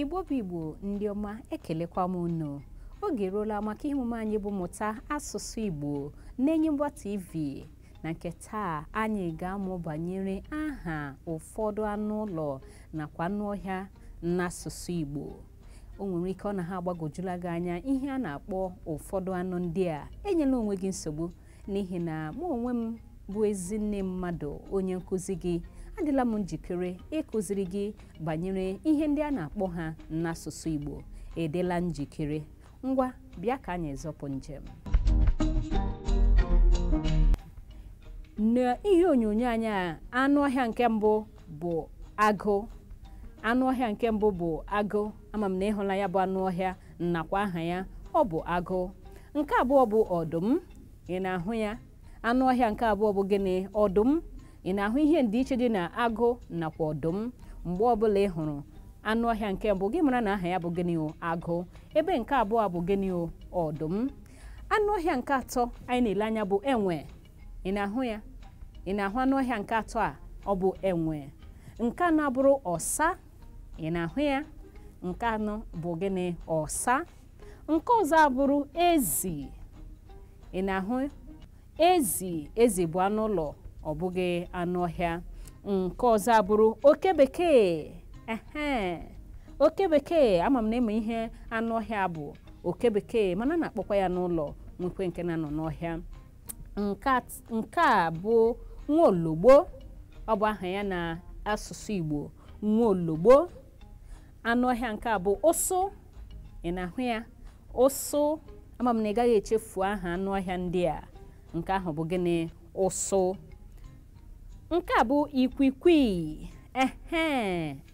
Igbo bụ Igbo ndị ọma ekelekwa m unu. Oge eruola maka ihe omume anyị bụ mmụta asụsụ Igbo n'Enyimba TV. Na nke taa anyị ga-amụ banyere aha ụfọdụ anụ ụlọ nakwa anụ ọhịa n'asụsụ Igbo. O nwere ike ọ na ha agbagojula gị anya ihe a na-akpọ ụfọdụ anụ ndị a. Enyela onwe gị nsogbu n'ihi na mụ onwe m bụ ezi nne mmadụ onye nkụzi gị. Adịla m njikere ịkụziri gị banyere ihe ndị a na-akpọ ha n'asụsụ Igbo. Edela njikere. Ngwa bịa ka anyị zọpụ njem. N'ihe onyonyo anyị a, anụ ọhịa nke mbụ bụ agụ. Anụ ọhịa nke mbụ bụ agụ. Ama m na ịhụla ya bụ anụ ọhịa nakwa aha ya, ọ bụ agụ. Nke abụọ bụ ọdụm. Ị na-ahụ ya? Anụ ọhịa nke abụọ bụ gịnị? Ọdụm. Ị na-ahụ ihe ndịiche dị na agụ nakwa ọdụm? Mgbe ọbụla ị hụrụ anụ ọhịa nke mbụ, gị mara na aha ya bụ gịnị? Agụ. Ebe nke abụọ bụ gịnị? Ọdụm. Anụ ọhịa nke atọ anyị na-ele anya bụ enwe. Ị na-ahụ ya? Ị na-ahụ anụ ọhịa nke atọ a? Ọ bụ enwe. Nke anọ abụrụ ọsa. Ị na-ahụ ya? Nke anọ bụ gịnị? Ọsa. Nke ọzọ abụrụ ezi. Ị na-ahụ? Ezi. Ezi bụ anụ ụlọ, ọ bụghị anụ ọhịa. Nke ọzọ abụrụ oke bekee. Oke bekee, ama m na ịma ihe anụ ọhịa bụ oke bekee, mana na-akpọkwa ya n'ụlọ, nwekwe nke na-anọ n'ọhịa. Nke a bụ nwaologbo. Ọ bụ aha ya na asụsụ Igbo, nwaologbo. Anụ ọhịa nke a bụ ụsụ. Ị na-ahụ ya? Ụsụ. Ama m na ị gaghị echefu aha anụ ọhịa ndị a. Nke ahụ bụ gịnị? Ụsụ. Nke a bụ ikwikwii.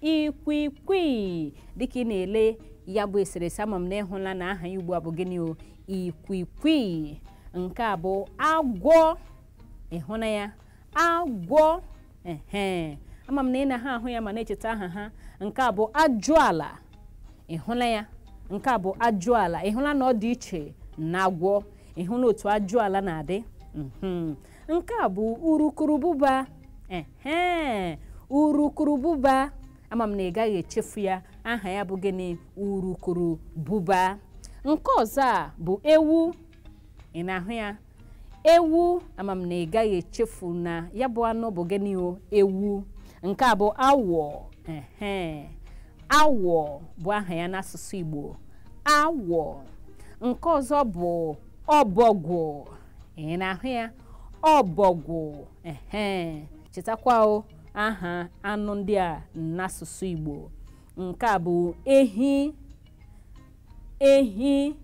Ikwikwii. Dịka ị na-ele ya bụ eserese, ama m na ịhụla na aha ya ugbu a bụ gịnị? Ikwikwii. Nke a bụ agwọ. Ị hụla ya? Agwọ. Ama m na ị na-ha ahụ ya ma na-echeta aha ha. Nke a bụ ajụala. Ị hụla ya? Nke a bụ ajụala. Ị hụla na ọ dị iche na agwọ? Ị hụla otu ajụala na-adị? Nke a bụ urukurubụba. Urukurubụba. Ama m na ị gaghị echefu ya. Aha ya bụ gịnị? Urukurubụba. Nke ọzọ a bụ ewu. Ị na-ahụ ya? Ewu. Ama m na ị gaghị echefu na ya bụ anụ bụ gịnị? Ewu. Nke a bụ awọ. Awọ bụ aha ya n'asụsụ Igbo. Awọ. Nke ọzọ bụ ọbọgwụ. Ị na-ahụ ya? Ọbọgwụ. Chetakwa aha anụ ndị a n'asụsụ Igbo. Nke a bụ ehi. Ehi.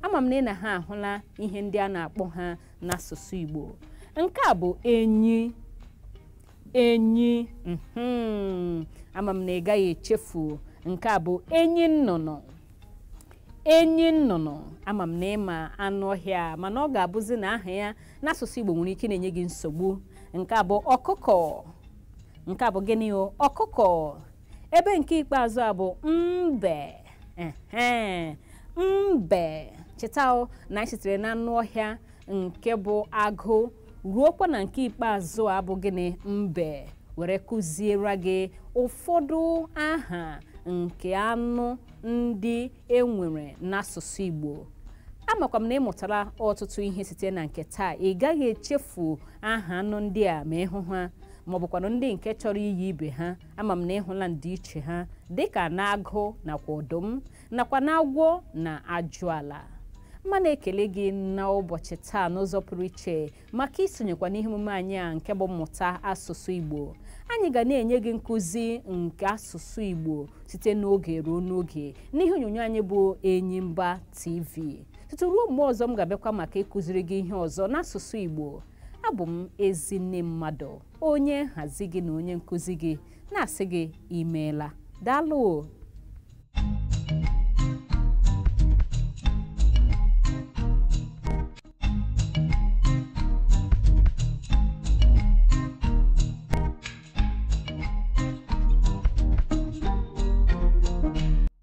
Ama m na ị na ha ahụla ihe ndị a na-akpọ ha n'asụsụ Igbo. Nke a bụ enyi. Enyi. Ama m na ị gaghị echefu. Nke a bụ enyi nnụnụ. Enyi nnụnụ. Ama m na ịma anụ ọhịa, mana ọ ga-abụzi na aha ya n'asụsụ Igbo nwere ike na-enye gị nsogbu. Nke a bụ ọkụkọ. Nke a bụ gịnị? Ọkụkọ. Ebe nke ikpeazụ a bụ mbe. Mbe. Cheta na anyị sitere na anụ ọhịa nke bụ agụ ruokwa na nke ikpeazụ a bụ gịnị? Mbe. Were kụziere gị ụfọdụ aha nke anụ ndị enwere n'asụsụ Igbo. Amakwa m na ị mụtara ọtụtụ ihe site na nke taa. Ị gaghị echefu aha anụ ndị a ma ịhụ ha, ma ọ bụkwanụ ndị nke chọrọ iyi ibe ha. Ama m na ịhụla ndịiche ha dịka na agụ nakwa ọdụm nakwa na agwọ na ajụala. Mana ekele gị n'ụbọchị taa n'ụzọ pụrụ iche maka isonyekwa n'ihe omume anyị a nke bụ mmụta asụsụ Igbo. Anyị ga na-enye gị nkụzi nke asụsụ Igbo site n'oge ruo n'oge n'ihe onyonyo anyị bụ Enyimba TV. Tutu ruo mgbe ọzọ m ga-abịakwa maka ịkụziri gị ihe ọzọ n'asụsụ Igbo. Abụ m ezi nne mmadụ, onye nhazi gị na onye nkụzi gị, na-asị gị imeela. Daalụ.